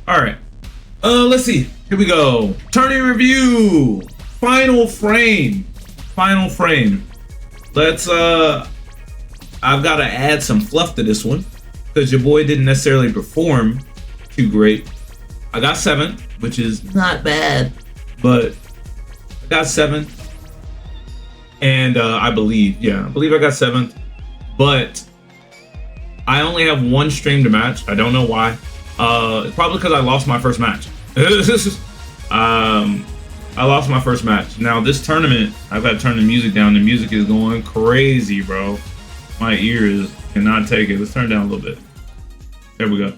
All right. Let's see. Here we go. Tourney review. Final frame. Final frame. Let's I've got to add some fluff to this one because your boy didn't necessarily perform too great. I got 7th, which is not bad, but I got 7th, and I believe I got 7th, but I only have one streamed match. I don't know why. It's probably because I lost my first match. I lost my first match. Now this tournament, I've got to turn the music down. The music is going crazy, bro. My ears cannot take it. Let's turn it down a little bit. There we go.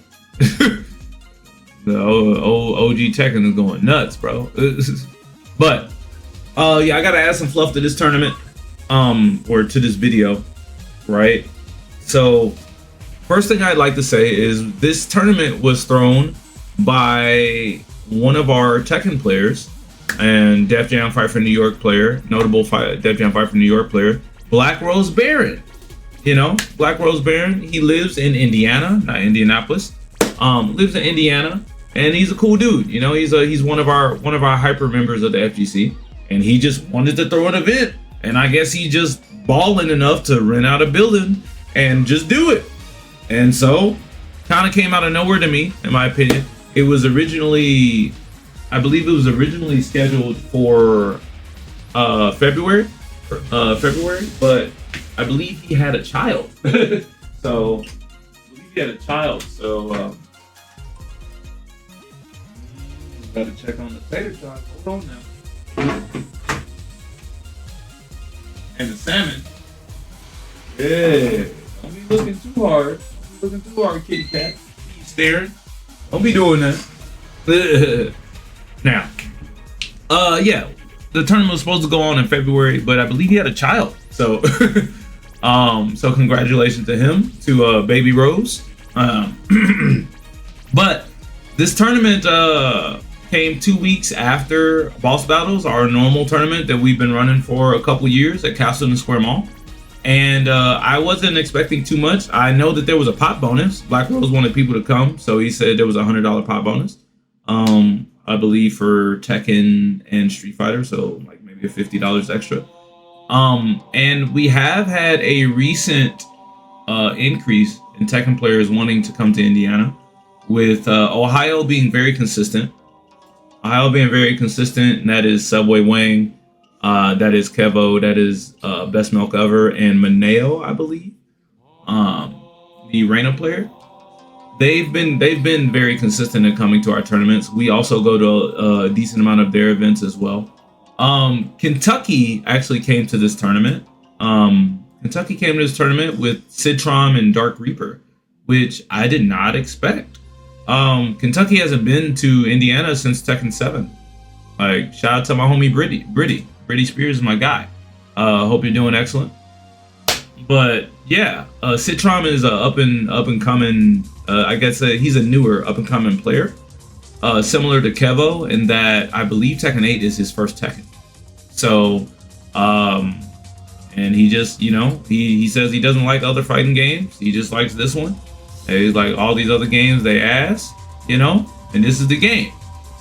The old OG Tekken is going nuts, bro. But yeah, I gotta add some fluff to this tournament, or to this video, right? So first thing I'd like to say is this tournament was thrown by one of our Tekken players and Def Jam Fight for New York player, notable Def Jam Fight for New York player, Black Rose Baron. You know, Black Rose Baron. He lives in Indiana, not Indianapolis. Lives in Indiana, and he's a cool dude. You know, he's one of our hyper members of the FGC, and he just wanted to throw an event, and I guess he just balling enough to rent out a building and just do it. And so, kind of came out of nowhere to me, in my opinion. It was originally, I believe it was originally scheduled for February, but I believe he had a child. So gotta check on the tater tot. Hold on now. And the salmon. Yeah. Don't be looking too hard. Don't be looking too hard, kitty cat. Keep staring. Don't be doing that. Now, yeah, the tournament was supposed to go on in February, but I believe he had a child. So, so congratulations to him, to Baby Rose. But this tournament came 2 weeks after Boss Battles, our normal tournament that we've been running for a couple years at Castleton Square Mall. And I wasn't expecting too much. I know that there was a pot bonus. Black Rose wanted people to come, so he said there was a $100 pot bonus. I believe for Tekken and Street Fighter, so like maybe $50 extra. And we have had a recent increase in Tekken players wanting to come to Indiana, with Ohio being very consistent. And that is Subway Wang. That is Kevo, that is Best Milk Ever, and Maneo, I believe. The Reina player. They've been very consistent in coming to our tournaments. We also go to a decent amount of their events as well. Kentucky actually came to this tournament. Kentucky came to this tournament with Citron and Dark Reaper, which I did not expect. Kentucky hasn't been to Indiana since Tekken 7. Like, shout out to my homie Britty Spears is my guy. Hope you're doing excellent. But yeah, Citron is a up and coming. I guess he's a newer up and coming player, similar to Kevo in that I believe Tekken 8 is his first Tekken. So, and he just, you know, he says he doesn't like other fighting games. He just likes this one. And he's like, all these other games they ass, you know, and this is the game.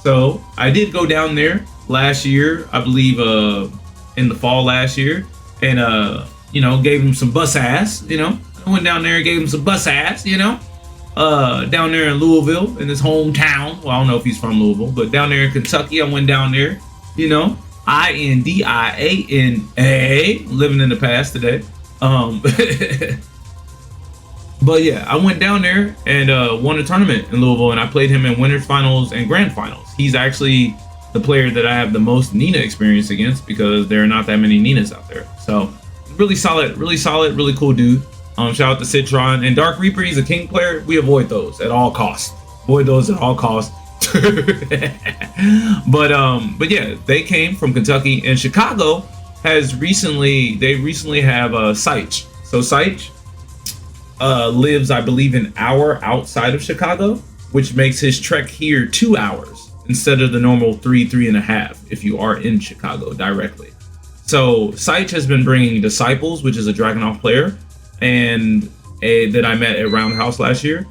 So I did go down there last year, I believe, in the fall last year, and you know, gave him some bus ass. You know, I went down there and gave him some bus ass. You know, down there in Louisville, in his hometown. Well, I don't know if he's from Louisville, but down there in Kentucky, I went down there. You know, INDIANA, living in the past today. But yeah, I went down there and won a tournament in Louisville, and I played him in winners finals and grand finals. He's actually the player that I have the most Nina experience against, because there are not that many Ninas out there. So really solid, really cool dude. Shout out to Citron and Dark Reaper. He's a king player. We avoid those at all costs. But yeah, they came from Kentucky, and Chicago has recently have Sight. So Sight lives, I believe, an hour outside of Chicago, which makes his trek here 2 hours instead of the normal 3.5 if you are in Chicago directly. So Sight has been bringing Disciples, which is a Dragunov player, and that I met at Roundhouse last year,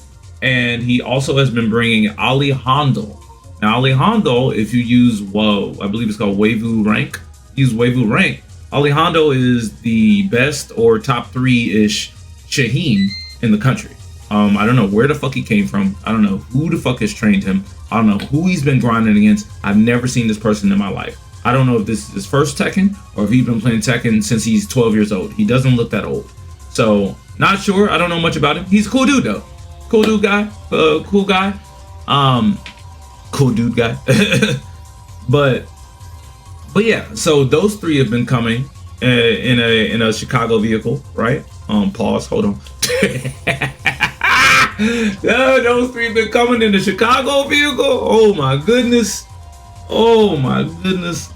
and he also has been bringing Alejandro. Now, Alejandro, if you use I believe it's called Waivu rank. Use Waivu rank. Alejandro is the best or top 3-ish Shaheen in the country. I don't know where the fuck he came from. I don't know who the fuck has trained him. I don't know who he's been grinding against. I've never seen this person in my life. I don't know if this is his first Tekken or if he's been playing Tekken since he's 12 years old. He doesn't look that old. So, not sure. I don't know much about him. He's a cool dude, though. Cool dude guy. Cool guy. Cool dude guy. But yeah, so those 3 have been coming in a Chicago vehicle, right? Pause. Hold on. Those 3 have been coming in the Chicago vehicle. Oh my goodness. Oh my goodness.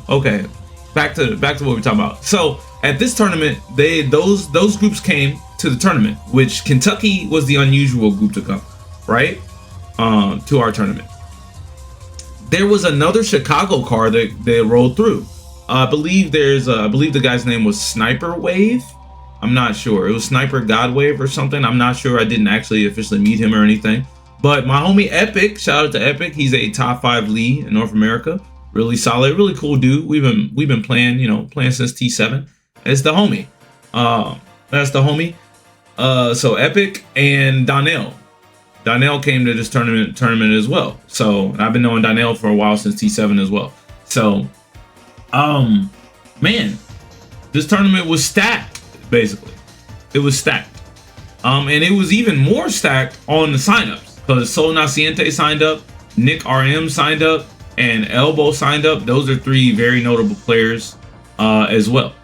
Okay. Back to what we're talking about. So at this tournament, those groups came to the tournament, which Kentucky was the unusual group to come, right? To our tournament. There was another Chicago car that rolled through. I believe the guy's name was Sniper Wave. I'm not sure. It was Sniper Godwave or something. I'm not sure. I didn't actually officially meet him or anything. But my homie Epic, shout out to Epic. He's a top 5 Lee in North America. Really solid, really cool dude. We've been playing, since T7. It's the homie. That's the homie. So Epic and Donnell. Donnell came to this tournament as well. So I've been knowing Donnell for a while, since T7 as well. So, man, this tournament was stacked. Basically, it was stacked. And it was even more stacked on the signups, because Sol Naciente signed up, Nick RM signed up, and Elbow signed up. Those are 3 very notable players as well.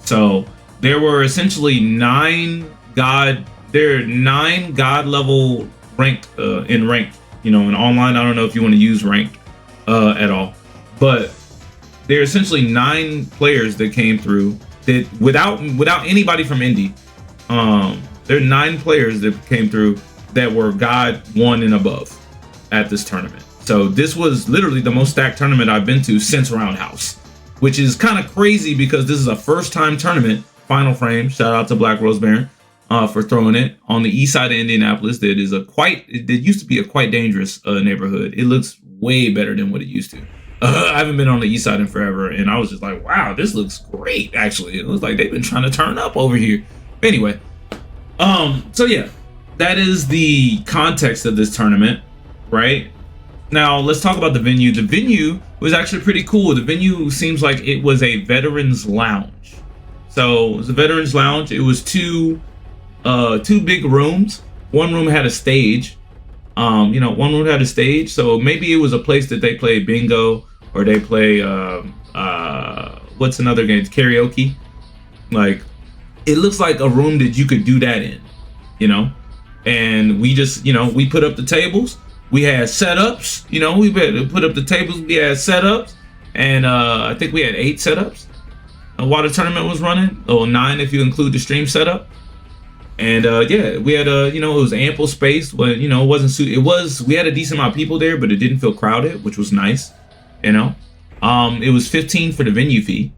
So there were essentially 9 god level ranked in ranked. In online, I don't know if you want to use ranked at all, but there are essentially 9 players that came through that without anybody from Indy. There are 9 players that came through that were God 1 and above at this tournament. So this was literally the most stacked tournament I've been to since Roundhouse, which is kind of crazy because this is a first-time tournament. Final Frame, shout out to Black Rose Baron for throwing it on the east side of Indianapolis. That is it used to be a quite dangerous neighborhood. It looks way better than what it used to. I haven't been on the east side in forever, and I was just like, wow, this looks great. Actually, it looks like they've been trying to turn up over here. Anyway, so yeah, that is the context of this tournament, right? Now let's talk about the venue. The venue was actually pretty cool. The venue seems like it was a veterans lounge. So it was a veterans lounge. It was two big rooms. One room had a stage. One room had a stage. So maybe it was a place that they play bingo, or they play what's another game? Karaoke. Like, it looks like a room that you could do that in, And we just, we put up the tables. We had setups, we put up the tables. We had setups, and I think we had 8 setups while the tournament was running. 9 if you include the stream setup. And yeah, we had it was ample space, but it wasn't we had a decent amount of people there, but it didn't feel crowded, which was nice. It was 15 for the venue fee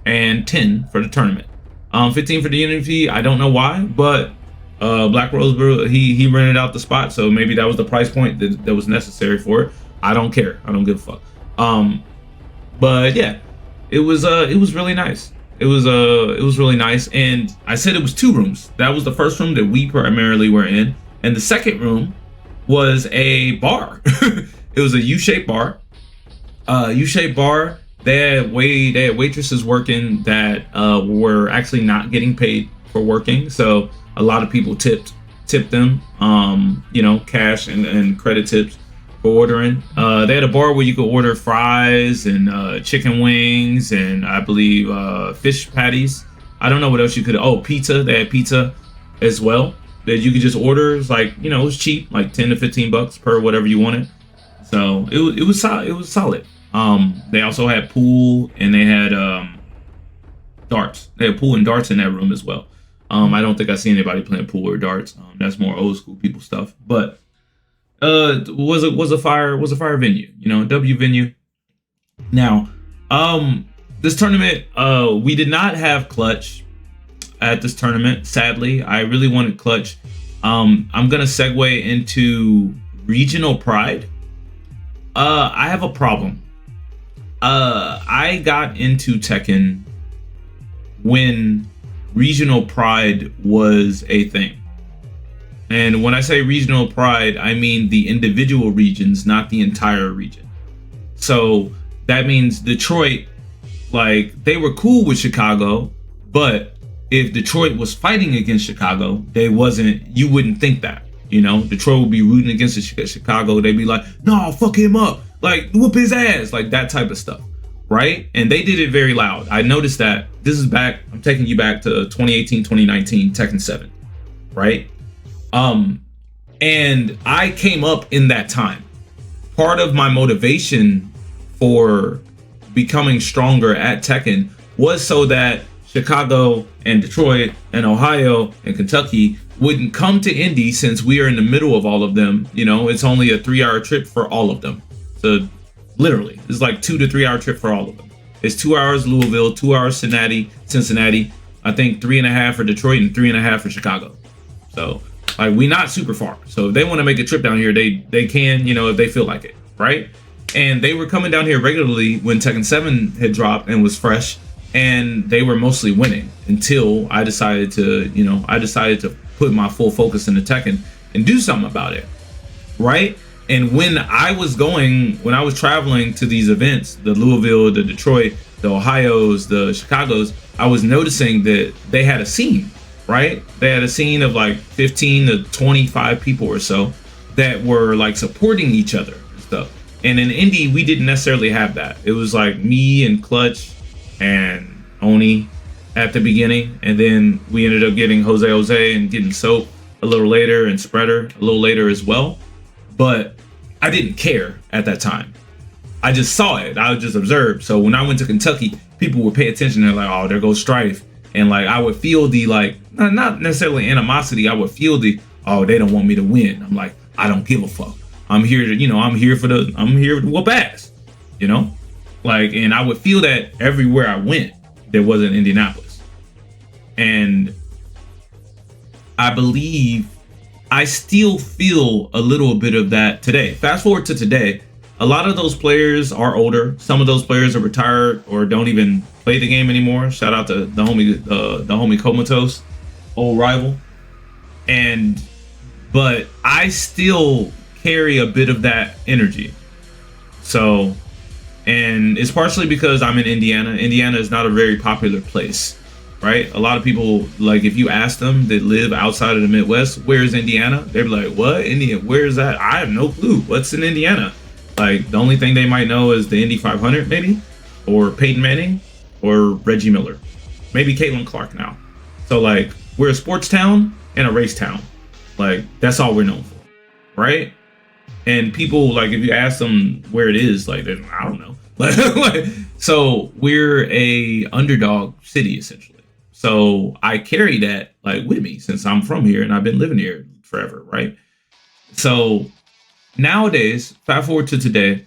and 10 for the tournament. 15 for the venue fee. I don't know why, but Black Rose he rented out the spot, so maybe that was the price point that was necessary for it. I don't care. I don't give a fuck. But yeah, it was really nice. It was really nice, and I said it was 2 rooms. That was the first room that we primarily were in, and the second room was a bar. It was a U-shaped bar. U-shaped bar. They had waitresses working that were actually not getting paid for working, so a lot of people tipped them, cash and credit tips for ordering. They had a bar where you could order fries and chicken wings and I believe fish patties. I don't know what else you could. Oh, pizza. They had pizza as well that you could just order. It's like, it was cheap, like $10 to $15 per whatever you wanted. So it was solid. It was solid. They also had pool, and they had darts. They had pool and darts in that room as well. I don't think I see anybody playing pool or darts. That's more old school people stuff. But was a fire venue, W venue. Now, this tournament, we did not have clutch at this tournament. Sadly, I really wanted clutch. I'm gonna segue into regional pride. I have a problem. I got into Tekken when regional pride was a thing. And when I say regional pride, I mean the individual regions, not the entire region. So that means Detroit, like, they were cool with Chicago, but if Detroit was fighting against Chicago, you wouldn't think that, you know? Detroit would be rooting against Chicago. They'd be like, no, fuck him up. Like, whoop his ass. Like, that type of stuff, right? And they did it very loud. I noticed that. This is back, I'm taking you back to 2018, 2019, Tekken 7, right? And I came up in that time. Part of my motivation for becoming stronger at Tekken was so that Chicago and Detroit and Ohio and Kentucky wouldn't come to Indy, since we are in the middle of all of them. You know, it's only a 3-hour trip for all of them. So literally, it's like 2 to 3 hour trip for all of them. It's 2 hours Louisville, 2 hours Cincinnati. I think 3.5 for Detroit and 3.5 for Chicago. So like, we not super far. So if they want to make a trip down here, they can, you know, if they feel like it, right? And they were coming down here regularly when Tekken 7 had dropped and was fresh, and they were mostly winning until I decided to put my full focus into Tekken and do something about it, right? And when I was traveling to these events, the Louisville, the Detroit, the Ohios, the Chicagos, I was noticing that they had a scene, right? They had a scene of like 15 to 25 people or so that were like supporting each other and stuff. And in Indy, we didn't necessarily have that. It was like me and Clutch and Oni at the beginning, and then we ended up getting Jose and getting Soap a little later, and Spreader a little later as well. But I didn't care at that time. I just saw it. I just observed. So when I went to Kentucky, people would pay attention. They're like, oh, there goes Stryfe. And like, I would feel the, like, not necessarily animosity. I would feel the, oh, they don't want me to win. I'm like, I don't give a fuck. I'm here to, I'm here to whoop ass, you know? Like, and I would feel that everywhere I went, there was in Indianapolis. And I believe I still feel a little bit of that today. Fast forward to today, a lot of those players are older. Some of those players are retired or don't even play the game anymore. Shout out to the homie Comatose, old rival. But I still carry a bit of that energy. So, and it's partially because I'm in Indiana. Indiana is not a very popular place, right? A lot of people, like, if you ask them that live outside of the Midwest, where's Indiana? They're like, what? Indiana? Where is that? I have no clue. What's in Indiana? Like, the only thing they might know is the Indy 500, maybe, or Peyton Manning, or Reggie Miller, maybe Caitlin Clark now. So, like, we're a sports town and a race town. Like, that's all we're known for, right? And people, like, if you ask them where it is, like, I don't know. So we're a underdog city, essentially. So I carry that, like, with me since I'm from here and I've been living here forever, right? So nowadays, fast forward to today,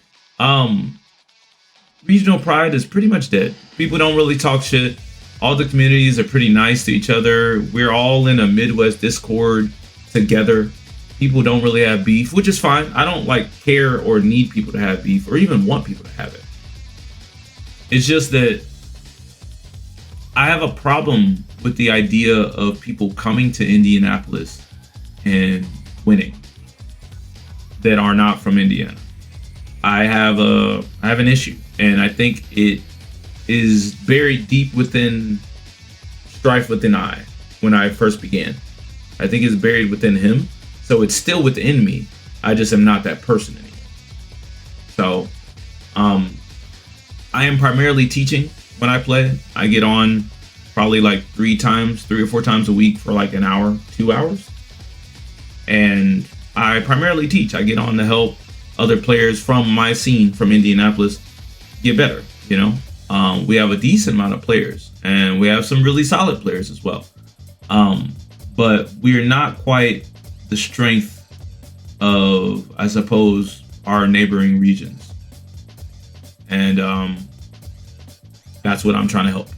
regional pride is pretty much dead. People don't really talk shit. All the communities are pretty nice to each other. We're all in a Midwest Discord together. People don't really have beef, which is fine. I don't, like, care or need people to have beef or even want people to have it. It's just that I have a problem with the idea of people coming to Indianapolis and winning that are not from Indiana. I have an issue, and I think it is buried deep within Stryfe within I when I first began. I think it's buried within him, so it's still within me. I just am not that person anymore. So, I am primarily teaching when I play. I get on probably like 3 or 4 times a week for like an hour, 2 hours. And I primarily teach. I get on to help other players from my scene, from Indianapolis, get better, you know? We have a decent amount of players, and we have some really solid players as well. But we're not quite the strength of, I suppose, our neighboring regions. And That's what I'm trying to help.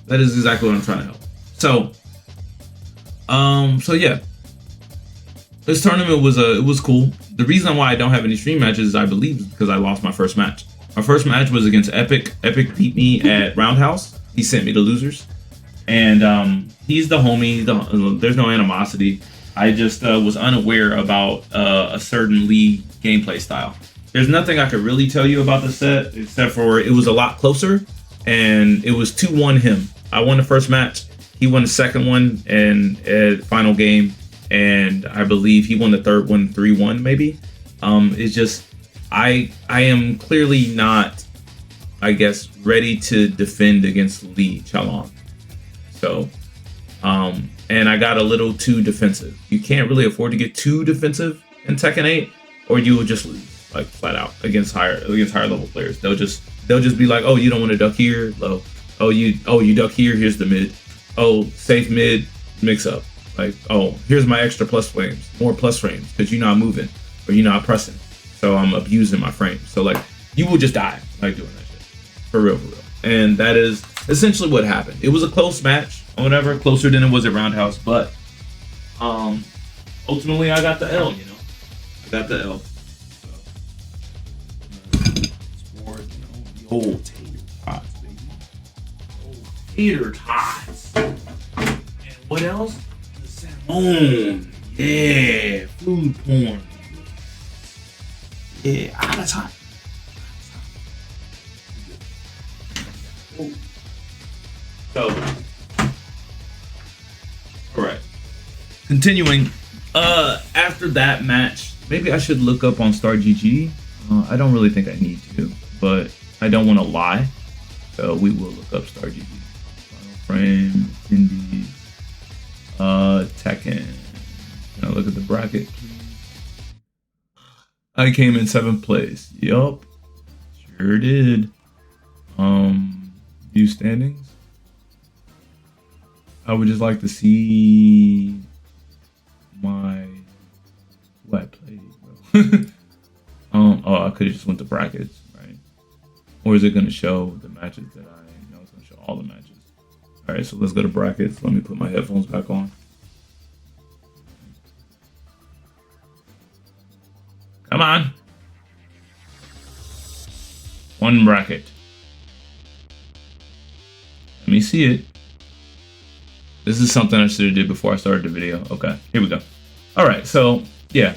That is exactly what I'm trying to help. So yeah, this tournament was it was cool. The reason why I don't have any stream matches is I believe is because I lost my first match. My first match was against Epic. Epic beat me at Roundhouse. He sent me to losers, and he's the homie. There's no animosity. I just was unaware about a certain league gameplay style. There's nothing I could really tell you about the set except for it was a lot closer, and it was 2-1 him. I won the first match. He won the second one, and final game, and I believe he won the third one 3-1 maybe. It's just I am clearly not, I guess, ready to defend against Lee Chalon. So, and I got a little too defensive. You can't really afford to get too defensive in Tekken 8, or you will just lose, like flat out against higher level players. They'll just be like, oh, you don't want to duck here, low. Oh, you duck here. Here's the mid. Oh, safe mid, mix up. Like, oh, here's my extra plus frames, more plus frames, because you're not moving or you're not pressing. So I'm abusing my frames. So like, you will just die like doing that shit. For real. And that is essentially what happened. It was a close match or whatever, closer than it was at Roundhouse, but ultimately I got the L, you know. I got the L. So, it's more, the old tater tots, baby. Old tater tots. And what else? The salmon. Yeah, food porn. Yeah, out of time. So, all right. Continuing, after that match, maybe I should look up on Star GG. I don't really think I need to, but I don't want to lie. So we will look up Star GG. Final frame, Indie, Tekken. Can I look at the bracket, please? I came in 7th place. Yup, sure did. View standings. I would just like to see my who I played, bro. Oh, I could have just went to brackets, right? Or is it going to show the matches that I know? It's going to show all the matches. All right, so let's go to brackets. Let me put my headphones back on. Come on. One bracket. Let me see it. This is something I should have did before I started the video. Okay, here we go. All right, so yeah,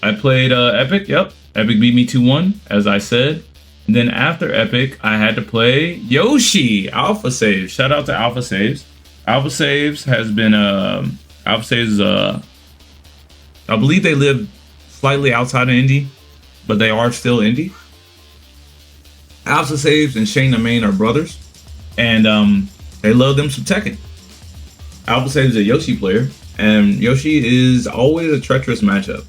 I played Epic. Yep, Epic beat me 2-1, as I said. And then after Epic, I had to play Yoshi. Alpha Saves. Shout out to Alpha Saves. Alpha Saves has been Alpha Saves. I believe they live slightly outside of Indy, but they are still Indy. Alpha Saves and Shane the Main are brothers, and they love them some Tekken. Alpha Saves is a Yoshi player, and Yoshi is always a treacherous matchup.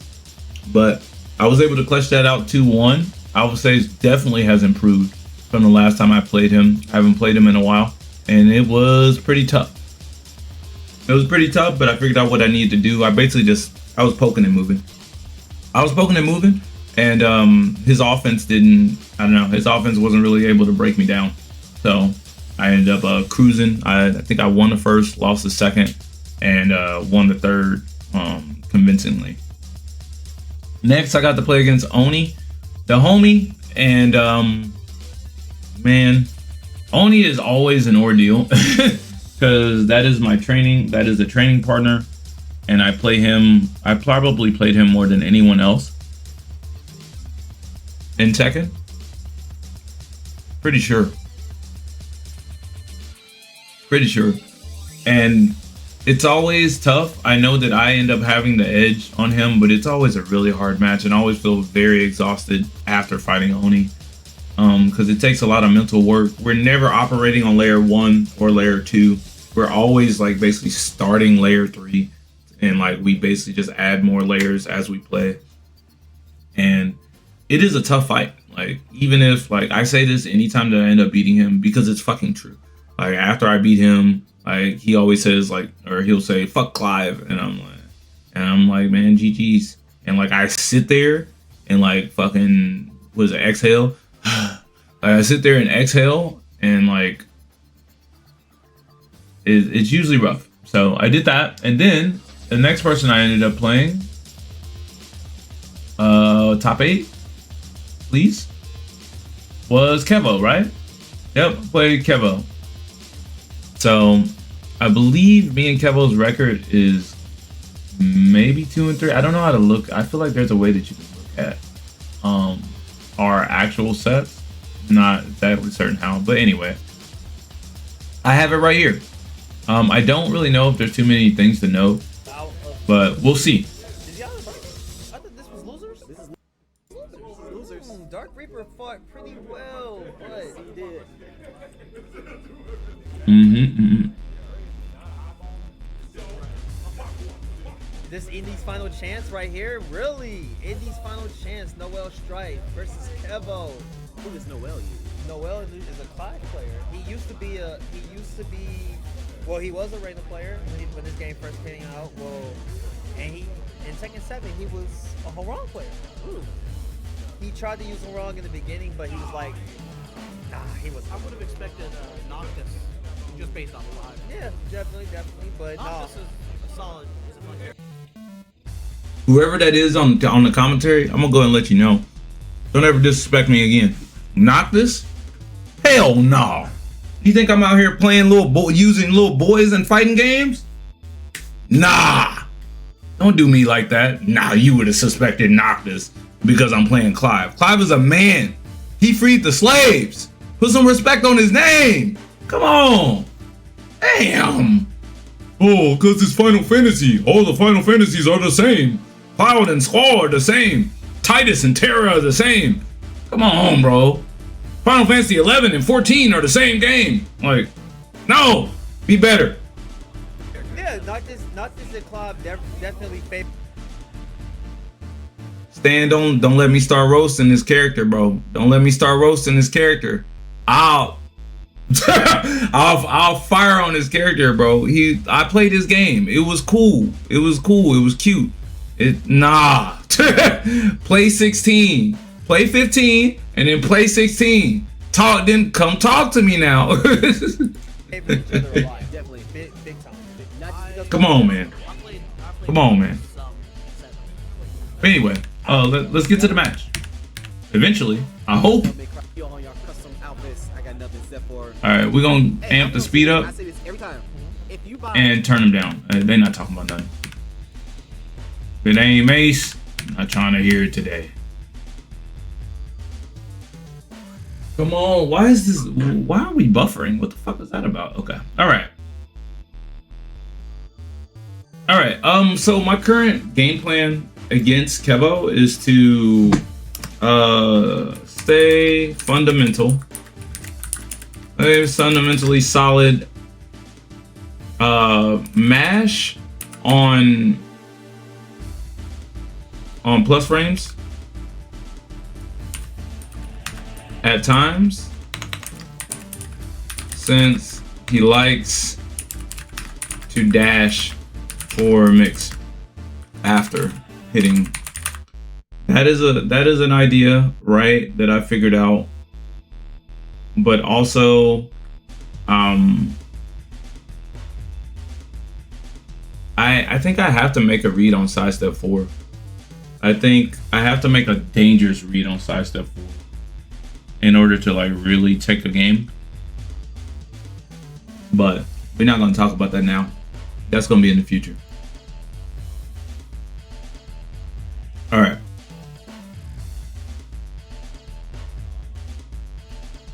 But I was able to clutch that out 2-1. Alpha Saves definitely has improved from the last time I played him. I haven't played him in a while, and it was pretty tough. It was pretty tough, but I figured out what I needed to do. I was poking and moving. And his offense his offense wasn't really able to break me down. So I ended up cruising. I think I won the first, lost the second, and won the third convincingly. Next, I got to play against Oni, the homie, and man, Oni is always an ordeal because that is my training. That is a training partner, and I play him. I probably played him more than anyone else in Tekken. Pretty sure. And it's always tough. I know that I end up having the edge on him, but it's always a really hard match, and I always feel very exhausted after fighting Oni because it takes a lot of mental work. We're never operating on layer 1 or layer 2. We're always like basically starting layer 3, and like we basically just add more layers as we play. And it is a tough fight. Like, even if, like, I say this anytime that I end up beating him because it's fucking true. Like, after I beat him, like, he always says, like, or he'll say, fuck Clive. And I'm like, man, GG's. And, like, I sit there and, like, fucking, exhale? Like, I sit there and exhale and, like, it's usually rough. So I did that, and then the next person I ended up playing, top 8, please, was Kevo, right? Yep, played Kevo. So I believe me and Kevo's record is maybe 2 and 3. I don't know how to look. I feel like there's a way that you can look at our actual sets. Not exactly certain how, but anyway, I have it right here. I don't really know if there's too many things to know, but we'll see. I thought this was losers. This is losers. Dark Reaper fought pretty well, but he did. This Indy's final chance right here, really? Indy's final chance. Noel Stryfe versus Kevo. Who is Noel? Noel is a Clyde player. He used to be well, he was a Raven player when this game first came out. Well, and in Tekken 7 he was a Horong player. Ooh. He tried to use Horong in the beginning, but he was like, nah, he was. I would have expected Noctis just based on the live. Yeah, definitely, but Noctis is a solid. Whoever that is on the commentary, I'm gonna go ahead and let you know. Don't ever disrespect me again. Noctis? Hell no. You think I'm out here playing using little boys in fighting games? Nah. Don't do me like that. Nah, you would have suspected Noctis because I'm playing Clive. Clive is a man. He freed the slaves. Put some respect on his name. Come on. Damn. Oh, because it's Final Fantasy. All the Final Fantasies are the same. Cloud and Squall are the same. Titus and Terra are the same. Come on, bro. Final Fantasy 11 and 14 are the same game. Like, no, be better. Yeah, Noctis and Clive definitely favor. Stan, don't let me start roasting this character, bro. Don't let me start roasting this character. I'll fire on this character, bro. I played this game. It was cool. It was cute. Nah. Play 16. Play 15 and then play 16. Then come talk to me now. Definitely big time. Come on, man. Come on, man. Anyway, let's get to the match. Eventually, I hope. Alright, we're gonna amp the speed up and turn them down. They're not talking about nothing. If it ain't Mace, I'm not trying to hear it today. Come on, why are we buffering? What the fuck is that about? Okay, alright. Alright, so my current game plan against Kevo is to stay fundamental. A fundamentally solid mash on plus frames at times, since he likes to dash or mix after hitting. That is an idea, right, that I figured out. But also, I think I have to make a read on sidestep 4. I think I have to make a dangerous read on sidestep 4 in order to like really take the game. But we're not going to talk about that now. That's going to be in the future. All right.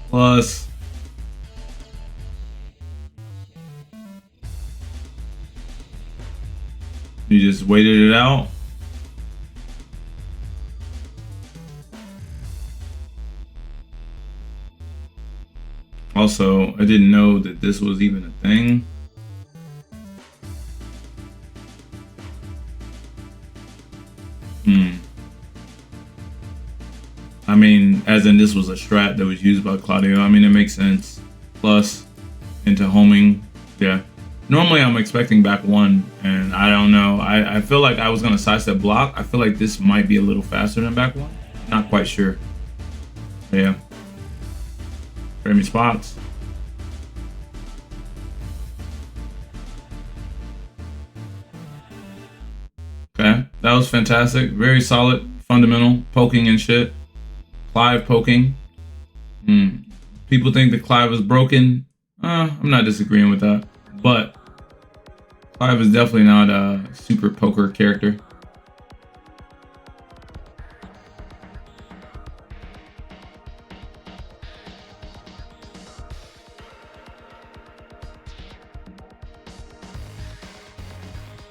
Plus, you just waited it out. Also, I didn't know that this was even a thing. I mean, as in this was a strat that was used by Claudio. I mean, it makes sense. Plus, into homing, yeah. Normally, I'm expecting back 1, and I don't know. I feel like I was gonna sidestep block. I feel like this might be a little faster than back 1. Not quite sure. But yeah. 30 spots. was fantastic. Very solid, fundamental poking and shit. Clive poking. People think that Clive is broken. I'm not disagreeing with that, but Clive is definitely not a super poker character.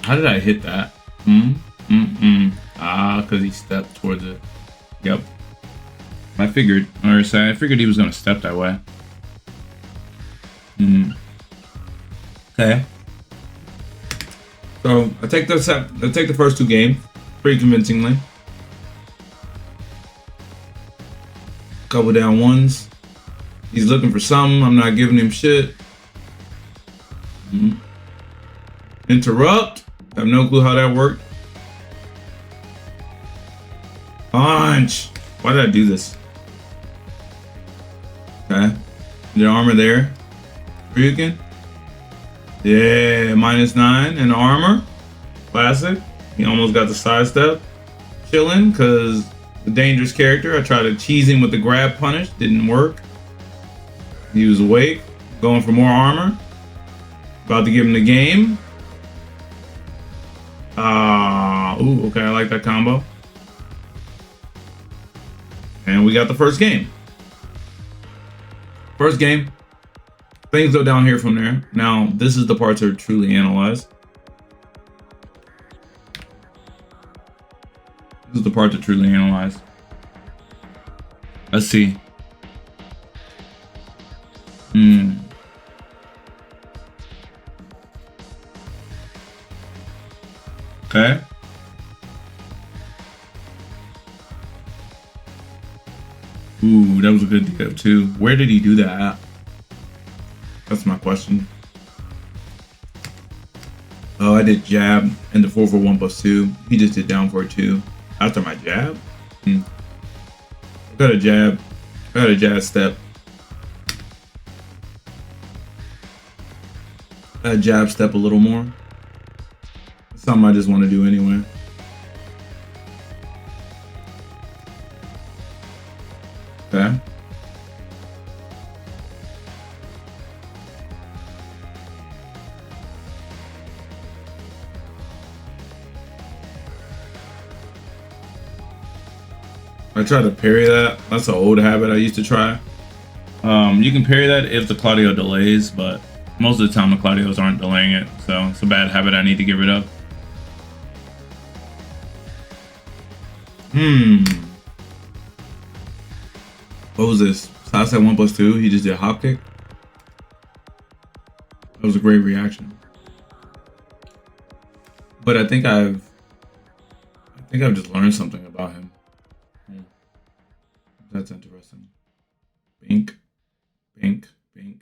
How did I hit that? Because he stepped towards it. Yep. I figured he was gonna step that way. Okay. So I take the first two games pretty convincingly. Couple down ones. He's looking for something. I'm not giving him shit. Interrupt. I have no clue how that worked. Punch. Why did I do this? Okay. The armor there. Ryukin. Yeah, -9 in the armor. Classic. He almost got the sidestep. Chilling, because the dangerous character. I tried to cheese him with the grab punish. Didn't work. He was awake. Going for more armor. About to give him the game. Ooh, okay, I like that combo. And we got the first game. First game. Things go down here from there. Now, this is the parts that are truly analyzed. This is the part that truly analyzed. Let's see. Okay. Ooh, that was a good DF too. Where did he do that at? That's my question. Oh, I did jab into 4-for-1+2. He just did down for 2 after my jab. I got a jab. I got a jab step. I jab step a little more. Something I just want to do anyway. Okay. I try to parry that. That's an old habit I used to try. You can parry that if the Claudio delays, but most of the time the Claudios aren't delaying it, so it's a bad habit I need to get rid of. What was this? Side step 1+2. He just did hop kick. That was a great reaction. But I think I've just learned something about him. That's interesting. Bink, bink, bink.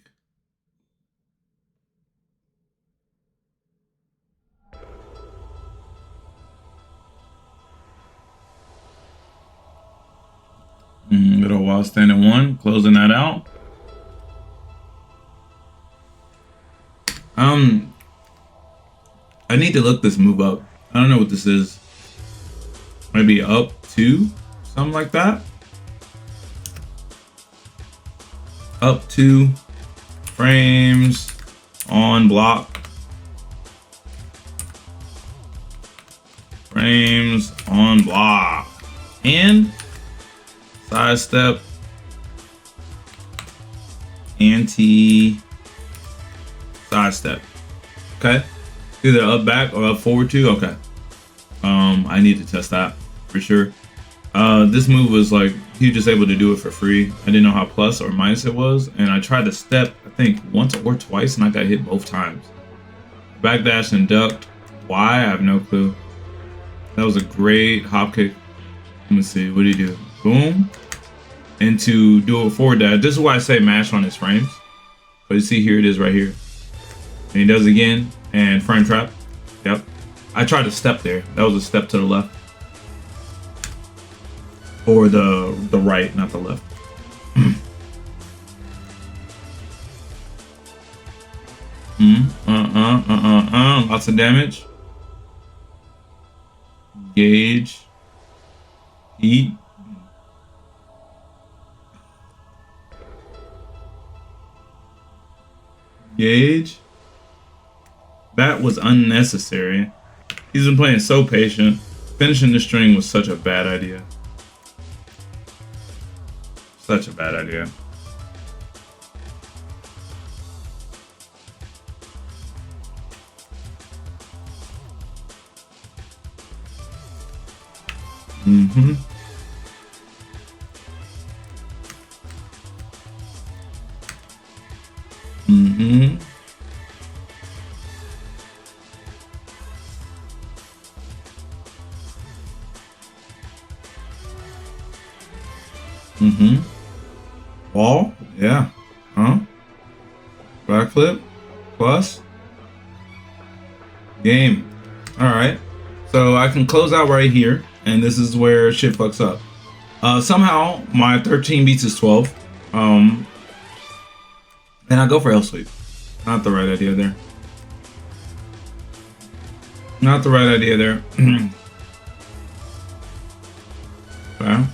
Little while standing one, closing that out. I need to look this move up. I don't know what this is. Maybe up 2, something like that. Up 2 frames on block. Frames on block. And side step. Anti side step. Okay. Either up back or up forward 2. Okay. I need to test that for sure. This move was like, he was just able to do it for free. I didn't know how plus or minus it was. And I tried to step, I think, once or twice, and I got hit both times. Backdash and ducked. Why? I have no clue. That was a great hop kick. Let me see. What did he do? Boom. And to do a forward dash. This is why I say mash on his frames. But you see, here it is right here. And he does it again. And frame trap. Yep. I tried to step there. That was a step to the left. Or the right, not the left. Lots of damage. Gauge. Heat. Gauge. That was unnecessary. He's been playing so patient. Finishing the string was such a bad idea. Such a bad idea. Mm-hmm. Mm-hmm. Mm-hmm. Wall? Yeah. Huh? Backflip? Plus? Game. Alright. So I can close out right here, and this is where shit fucks up. Somehow my 13 beats his 12. And I go for L sweep. Not the right idea there. Not the right idea there. Okay.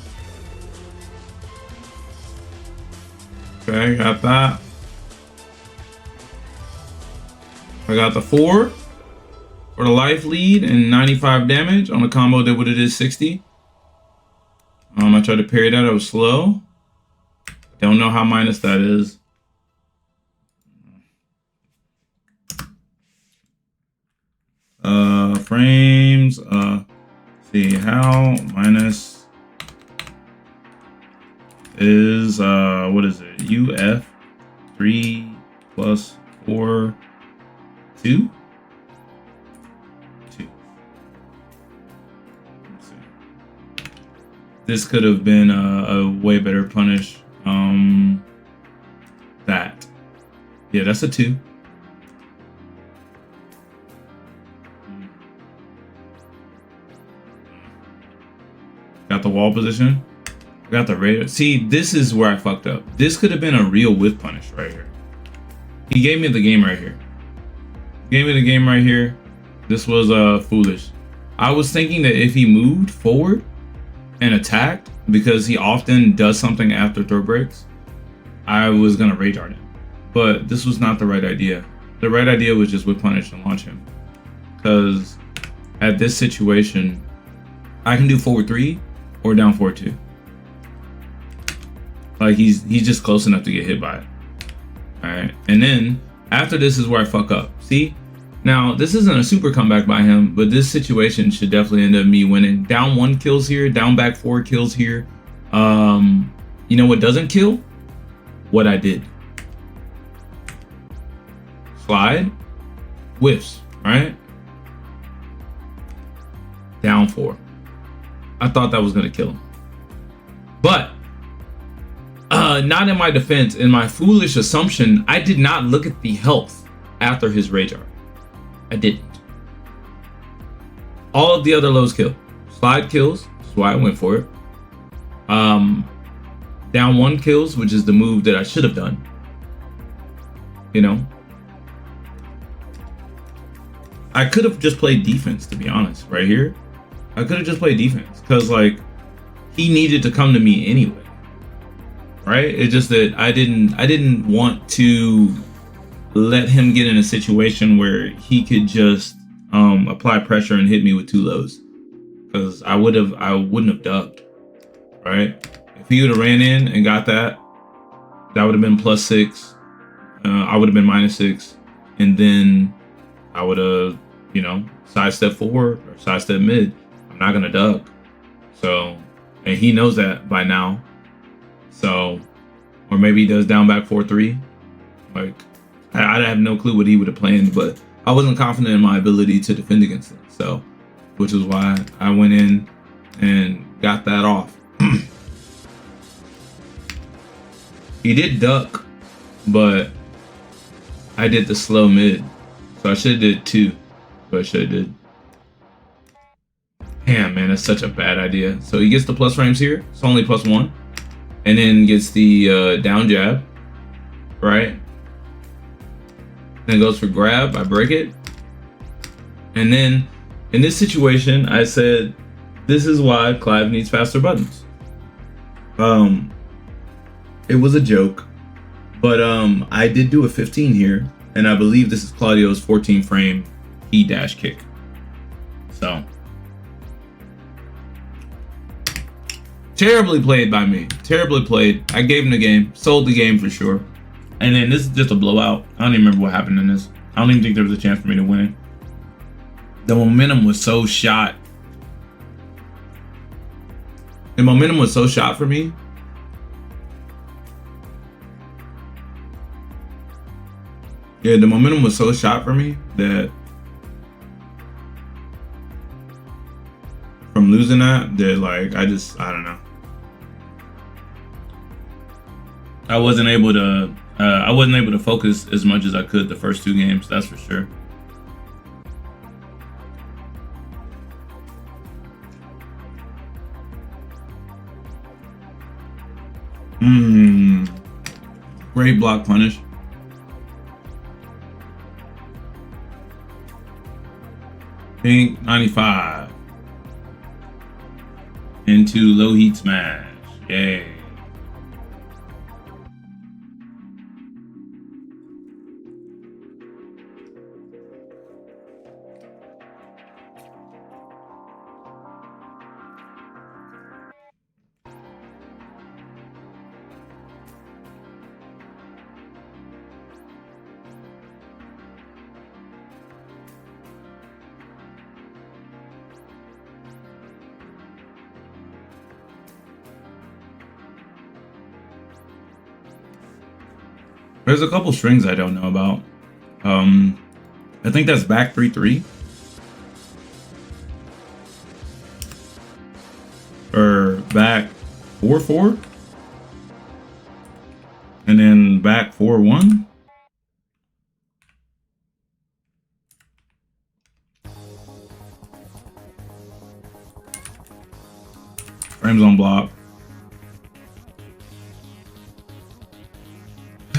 Okay, got that. I got the 4 for the life lead and 95 damage on a combo that what it is 60. I tried to parry that. I was slow. Don't know how minus that is. Frames. See how minus is what is it? UF 3 plus 4 2. 2. Let's see. This could have been a way better punish. That. Yeah, that's a 2. Got the wall position. Got the radar. See, this is where I fucked up. This could have been a real whiff punish right here. He gave me the game right here. Gave me the game right here. This was foolish. I was thinking that if he moved forward and attacked, because he often does something after throw breaks, I was gonna rage art him. But this was not the right idea. The right idea was just whip punish and launch him. Because at this situation, I can do forward 3 or down 4-2. Like he's just close enough to get hit by it. Alright. And then after this is where I fuck up. See? Now this isn't a super comeback by him, but this situation should definitely end up me winning. Down 1 kills here, down back 4 kills here. You know what doesn't kill? What I did. Slide. Whiffs, right? Down 4. I thought that was gonna kill him. But not in my defense, in my foolish assumption, I did not look at the health after his rage art. I didn't. All of the other lows kill. Slide kills, which is why I went for it. Down 1 kills, which is the move that I should have done. You know? I could have just played defense, to be honest, right here. I could have just played defense, because like he needed to come to me anyway. Right? It's just that I didn't want to let him get in a situation where he could just apply pressure and hit me with 2 lows, because I wouldn't have ducked. Right? If he would have ran in and got that, that would have been +6. I would have been -6, and then I would have, you know, sidestep forward or sidestep mid. I'm not gonna duck. So, and he knows that by now. So, or maybe he does down back 4-3. Like, I have no clue what he would have planned, but I wasn't confident in my ability to defend against it. So, which is why I went in and got that off. He did duck, but I did the slow mid. So I should have did 2, but I should have did. Damn, man, that's such a bad idea. So he gets the plus frames here. It's only +1. And then gets the down jab, right? Then goes for grab. I break it. And then in this situation, I said, This is why Clive needs faster buttons. It was a joke, but I did do a 15 here, and I believe this is Claudio's 14 frame E-dash kick. So terribly played by me. Terribly played. I gave him the game, sold the game for sure. And then this is just a blowout. I don't even remember what happened in this. I don't even think there was a chance for me to win it. The momentum was so shot. The momentum was so shot for me. Yeah, the momentum was so shot for me that from losing that like I don't know. I wasn't able to focus as much as I could the first two games, that's for sure. Great block punish. Pink 95 into low heat smash. Yay. There's a couple strings I don't know about. I think that's back 3-3. Or back 4-4. And then back 4-1. Frames on block.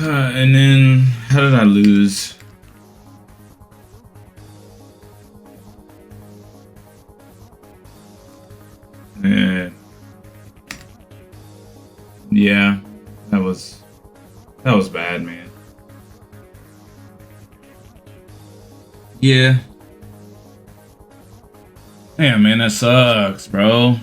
And then, how did I lose? Yeah, that was bad, man. Yeah. Damn, man, that sucks, bro.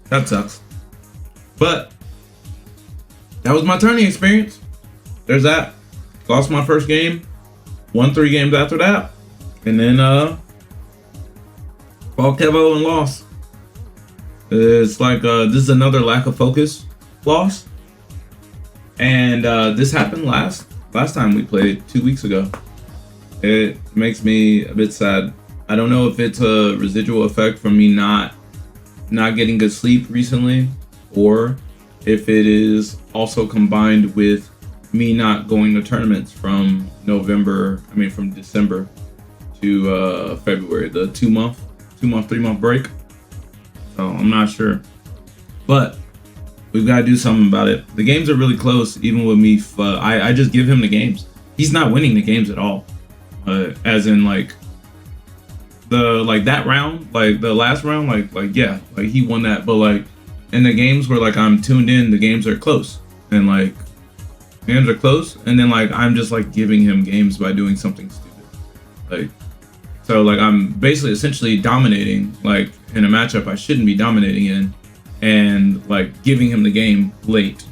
That sucks. But that was my Tourney experience. There's that. Lost my first game. Won 3 games after that. And then fought Kevo and lost. It's like this is another lack of focus loss. And this happened last time we played 2 weeks ago. It makes me a bit sad. I don't know if it's a residual effect from me not getting good sleep recently, or if it is also combined with me not going to tournaments from December to February, the 3 month break. So I'm not sure, but we've got to do something about it. The games are really close, even with me. I just give him the games. He's not winning the games at all, as in that round, like the last round, yeah, like he won that, but like in the games where like I'm tuned in, the games are close, and then like I'm just like giving him games by doing something stupid, like so like I'm basically essentially dominating like in a matchup I shouldn't be dominating in, and like giving him the game late.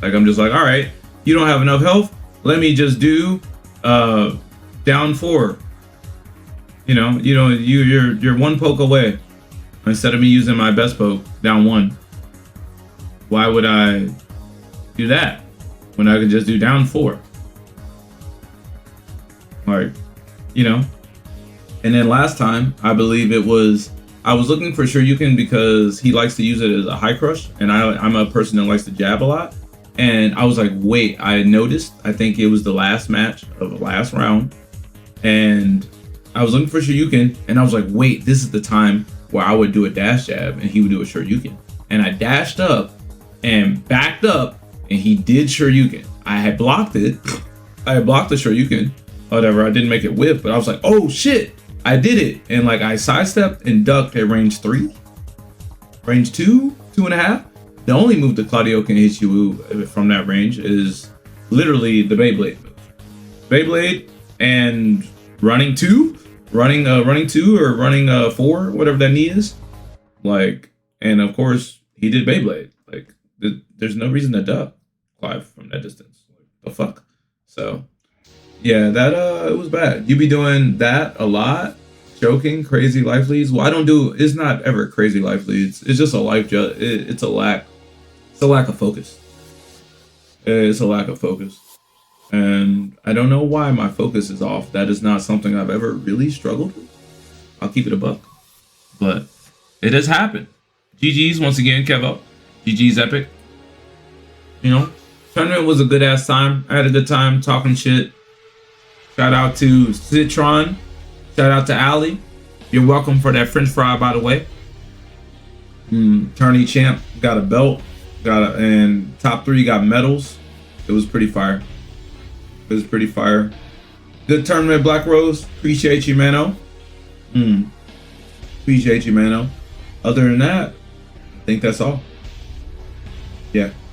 Like I'm just like, all right, you don't have enough health, let me just do down 4. You're 1 poke away. Instead of me using my best poke, down 1. Why would I do that when I could just do down 4? Like, And then last time, I believe I was looking for Shoryuken because he likes to use it as a high crush, and I'm a person that likes to jab a lot. And I was like, wait, I noticed, I think it was the last match of the last round, and I was looking for Shoryuken, and I was like, wait, this is the time where I would do a dash jab and he would do a Shoryuken. And I dashed up and backed up, and he did Shoryuken. I had blocked it. I had blocked the Shoryuken, whatever. I didn't make it whip, but I was like, oh shit, I did it. And like I sidestepped and ducked at range 3, range 2, 2.5. The only move that Claudio can hit you from that range is literally the Beyblade move. Beyblade and running 2, running 2 or running 4, whatever that knee is. Like, and of course he did Beyblade. Like, there's no reason to duck Clive from that distance. Like, the fuck. So, yeah, that it was bad. You be doing that a lot, choking, crazy life leads. Well, I don't do. It's not ever crazy life leads. It's just a life. It's a lack. It's a lack of focus. It's a lack of focus, and I don't know why my focus is off. That is not something I've ever really struggled with. I'll keep it a buck, but it has happened. GG's once again, Kevo. GG's epic. You know, tournament was a good ass time. I had a good time talking shit. Shout out to Citron. Shout out to Ali. You're welcome for that French fry, by the way. Tourney champ got a belt. And top 3 got medals. It was pretty fire. It was pretty fire. Good tournament, Black Rose. Appreciate you, mano. Appreciate you, mano. Other than that, I think that's all. Yeah.